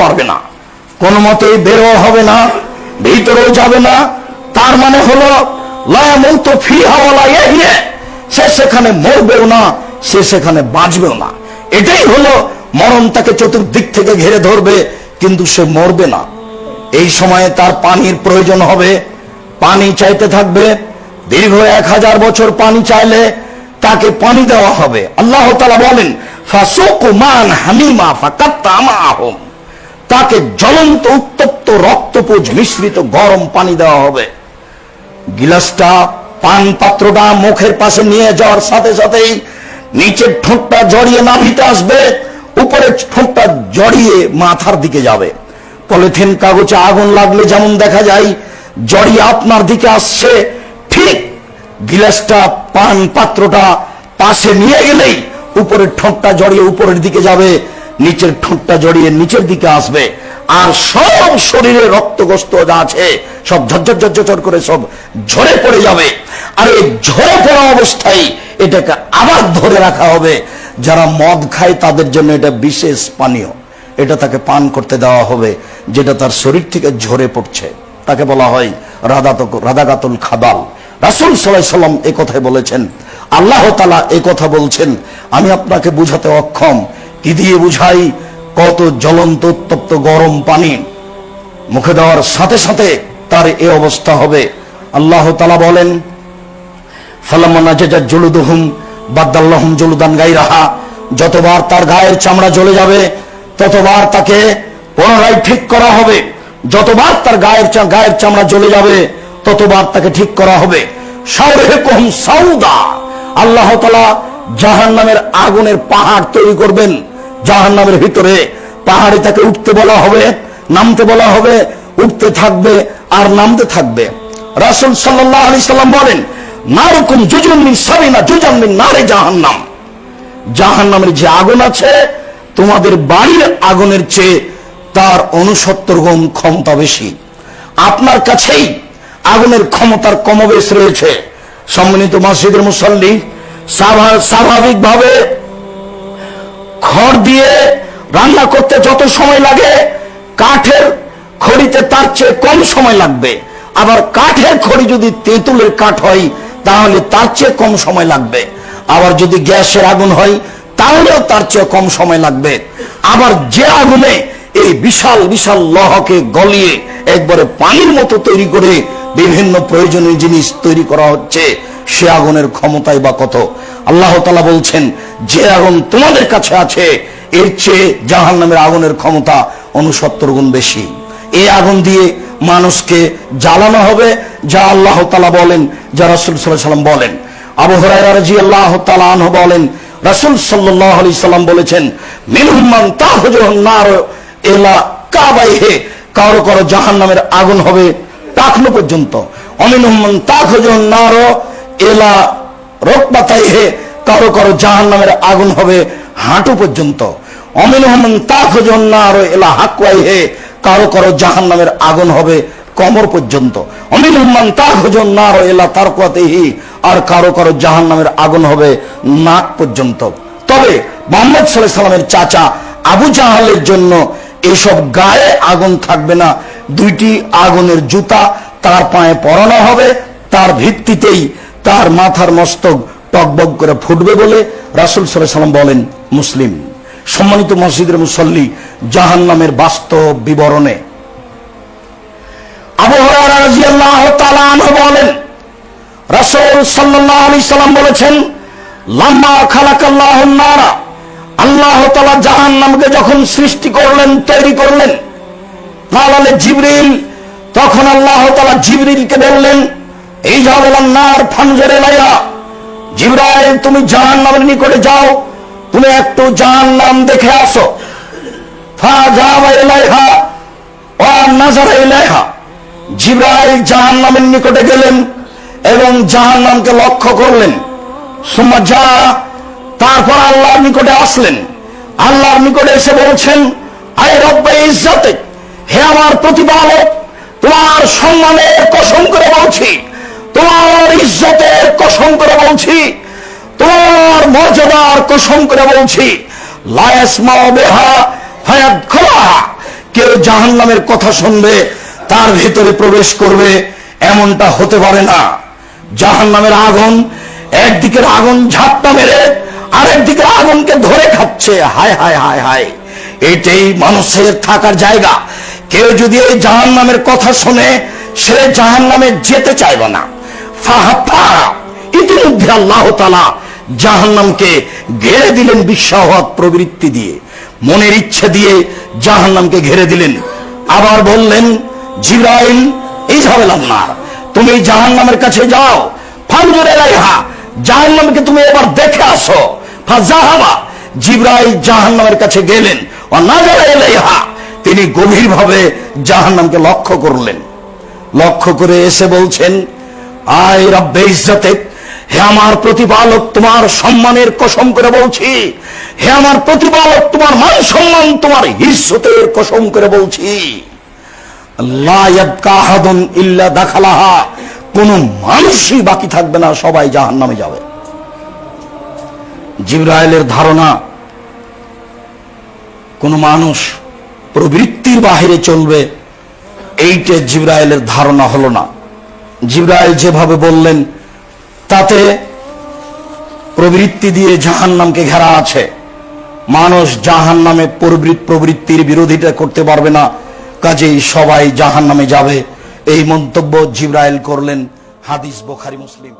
পারবে না, কোনো মতেই বেরো হবে না, ভিতরেও যাবে না। তার মানে হলো লা ইয়ামুতু ফিহা ওয়া লা ইয়াহইয়া, সে সেখানে মরবেও না, সে সেখানে বাঁচবেও না। এটাই হলো মরণ তাকে চতুর্দিক থেকে ঘিরে ধরবে, কিন্তু সে মরবে না। এই সময়ে তার পানির প্রয়োজন হবে, পানি চাইতে থাকবে। দীর্ঘ 1000 বছর পানি চাইলে তাকে পানি দেওয়া হবে। আল্লাহ তাআলা বলেন ফাসুকু মান হামিমা ফাকাত্তা মাআহুম, তাকে জ্বলন্ত উত্তপ্ত রক্তপুঞ্জ মিশ্রিত গরম পানি দেওয়া হবে। গিলাসটা, পান পাত্রটা মুখের পাশে নিয়ে যাওয়ার সাথে সাথেই নিচের ঠোঁটটা জড়িয়ে নাভিতে আসবে, উপরে ঠোঁটটা জড়িয়ে মাথার দিকে যাবে। পলিথিন কাগজে আগুন লাগলে যেমন দেখা যায় জড়িয়ে আপনার দিকে আসছে, ঠিক গিলাসটা, পান পাত্রটা পাশে নিয়ে গেলেই উপরের ঠোঁটটা জড়িয়ে উপরের দিকে যাবে, নিচের ঠোঁটটা জড়িয়ে নিচের দিকে আসবে। আর সব শরীরে রক্তগ্রস্ত যা আছে সব ঝরঝর ঝরঝর করে সব ঝরে পড়ে যাবে। আর এই ঝরে পড়া অবস্থায় এটাকে আবার ধরে রাখা হবে। যারা মদ খায় তাদের জন্য এটা বিশেষ পানীয়, এটা তাকে পান করতে দেওয়া হবে, যেটা তার শরীর থেকে ঝরে পড়ছে। তাকে বলা হয় রাদাগাতুল খাবাল। রাসূল সাল্লাল্লাহু আলাইহি সাল্লাম এই কথাই বলেছেন। আল্লাহ তাআলা এই কথা বলছেন। আমি আপনাকে বুঝাতে অক্ষম, কি দিয়ে বুঝাই? কত জ্বলন্ত উত্তপ্ত গরম পানি মুখে দেওয়ার সাথে সাথে তার এই অবস্থা হবে। আল্লাহ তাআলা বলেন ফালাম্মা নাজাজাত জুলুদুহুম বাদদাল্লাহুম জুলুদান গায়রাহা, যতবার তার গায়ের চামড়া জ্বলে যাবে ততবার তাকে পুনরায় ঠিক করা হবে। যতবার তার গায়ের চামড়া জ্বলে যাবে ততবার তাকে ঠিক করা হবে। সাওরাকুহুম সাউদা, আল্লাহ তাআলা জাহান্নামের আগুনের পাহাড় তৈরি করবেন। জাহান্নামের ভিতরে পাহাড়ে তাকে উঠতে বলা হবে, নামতে বলা হবে, উঠতে থাকবে আর নামতে থাকবে। রাসূল সাল্লাল্লাহু আলাইহি সাল্লাম বলেন নারুকুম জুজুন মিন সাবিনা জুজান মিন নারে জাহান্নাম, জাহান্নামের যে আগুন আছে তোমাদের বাড়ির আগুনের চেয়ে তার 69 গুণ ক্ষমতা বেশি। আপনার কাছেই আগুনের ক্ষমতার কমবেশ রয়েছে। সম্মানিত মসজিদের মুসল্লি, স্বাভাবিকভাবে খড় দিয়ে রান্না করতে যত সময় লাগে কাঠের খড়িতে তার চেয়ে কম সময় লাগবে। আবার কাঠের খড়ি যদি তেঁতুলের কাঠ হয় তাহলে তার চেয়ে কম সময় লাগবে। আবার যদি গ্যাসের আগুন হয় তাহলেও তার চেয়ে কম সময় লাগবে। আবার যে আগুনে এই বিশাল বিশাল লহকে গলিয়ে একবারে পানির মতো তৈরি করে বিভিন্ন প্রয়োজনীয় জিনিস তৈরি করা হচ্ছে, সে আগুনের ক্ষমতাই বা কত? আল্লাহ তাআলা বলছেন যে আগুন তোমাদের কাছে আছে এর চেয়ে জাহান্নামের আগুনের ক্ষমতা 69 গুণ বেশি। এই আগুন দিয়ে মানুষকে জ্বালানো হবে, যা আল্লাহ তাআলা বলেন, যা রাসূল সাল্লাল্লাহু আলাইহি সাল্লাম বলেন। আবু হুরায়রা রাদিয়াল্লাহু তাআলা আনহু বলেন রাসূল সাল্লাল্লাহু আলাইহি সাল্লাম বলেছেন মিনহুম মান তাখজুহুন নার ইলা কাবাইহি, কারো কারো জাহান্নামের আগুন হবে টাকনো পর্যন্ত। অমিনহুম মান তাখজুহুন নার ইলা রুকবাতাইহি, কারো কারো জাহান্নামের আগুন হবে হাঁটু পর্যন্ত। অমিনহুম মান তাখজুহুন নার ইলা হাকওয়াইহি, কারো কারো জাহান্নামের আগুন হবে কোমর পর্যন্ত। অমিনহুম মান তাখজুহুন নার ইলা তারকাতিহি, আর কারো কারো জাহান্নামের আগুন হবে নাক পর্যন্ত। তবে মুহাম্মদ সাল্লাল্লাহু আলাইহি সাল্লামের চাচা আবু জাহালের জন্য এসব গায়ে আগুন থাকবে না, 2টি আগুনের জুতা তার পায়ে পরানো হবে, তার ভিত্তিতেই তার মাথার মস্তক টকবক করে ফুটবে বলে রাসূল সাল্লাল্লাহু আলাইহি সাল্লাম বলেন। মুসলিম। সম্মানিত মসজিদের মুসল্লি, জাহান্নামের বাস্তব বিবরণে আবু হুরায়রা রাদিয়াল্লাহু তাআলা আনহু বলেন রাসূল সাল্লাল্লাহু আলাইহি সাল্লাম বলেছেন লাম্মা খালাকাল্লাহুন নারা, আল্লাহ তাআলা জাহান্নামকে যখন সৃষ্টি করলেন, তৈরি করলেন, কালালে জিবরিল, তখন আল্লাহ তাআলা জিবরিলকে বললেন এই জাহালান নার ফানজুর ইলাইহা, জিবরাইল তুমি জাহান্নামের নিকটে যাও, তুমি একটু জাহান্নাম দেখে আসো। ফাযাবা ইলাইহা ওয়া নাযারা ইলাইহা, জিবরাইল জাহান্নামের নিকটে গেলেন এবং জাহান্নামকে লক্ষ্য করলেন। সুম্মা যা, তারপর আল্লাহর নিকটে আসলেন। আল্লাহর নিকটে এসে বলছেন আয় রব্বে ইজ্জতে, হে আমার প্রতিপালক, তোমার সম্মানের কসম করে বলছি, তোমার ইজ্জতের কসম করে বলছি, তোমার মর্যাদার কসম করে বলছি, লা ইয়াসমাউ বিহা ফায়াদখুলাহা, জাহান্নামের কথা শুনবে তার ভিতরে প্রবেশ করবে, এমনটা হতে পারে না। জাহান্নামের আগুন, একদিকের আগুন ঝাপটা মেরে আরেকদিকের আগুনকে ধরে খাচ্ছে। হায় হায় হায় হায়, এটাই মানুষের থাকার জায়গা। কেউ যদি এই জাহান্নামের কথা শুনে সে জাহান্নামে যেতে চাইবে না। ইতিমধ্যে আল্লাহ তাআলা জাহান্নামকে ঘেরে দিলেন বিশ্বহৎ প্রবৃত্তি দিয়ে, মনের ইচ্ছে দিয়ে জাহান্নামকে ঘেরে দিলেন। আবার বললেন, জিবরাইল ইযহাবিল আন্নার, তুমি জাহান্নামের কাছে যাও। ফানজুর ইলাইহা, জাহান্নামকে তুমি এবার দেখে আসো। ফাযাহাবা, জিবরাইল জাহান্নামের কাছে গেলেন। ওয়া নাযারা ইলাইহা, তিনি গভীরভাবে জাহান্নামকে লক্ষ্য করলেন। লক্ষ্য করে এসে বলছেন, আয় রব্বে ইজ্জতে, হে আমার প্রতিপালক, তোমার সম্মানের কসম করে বলছি। হে আমার প্রতিপালক, তোমার মান সম্মান, তোমার ইজ্জতের কসম করে বলছি। লা ইয়াবকা আহাদুন ইল্লা দাখালাহা, কোন মানুষই বাকি থাকবে না, সবাই জাহান্নামে যাবে। জিবরাইলের ধারণা কোন মানুষ প্রবৃত্তির বাহিরে চলবে, এইটা জিবরাইলের ধারণা হলো না। জিবরাইল যেভাবে বললেন তাতে প্রবৃত্তি দিয়ে জাহান্নামকে ঘেরা আছে। মানুষ জাহান্নামে প্রবৃত্তির বিরোধিতা করতে পারবে না, কাজেই সবাই জাহান্নামে যাবে। এই মন্তব্য জিবরাইল করলেন। হাদিস বুখারী মুসলিম।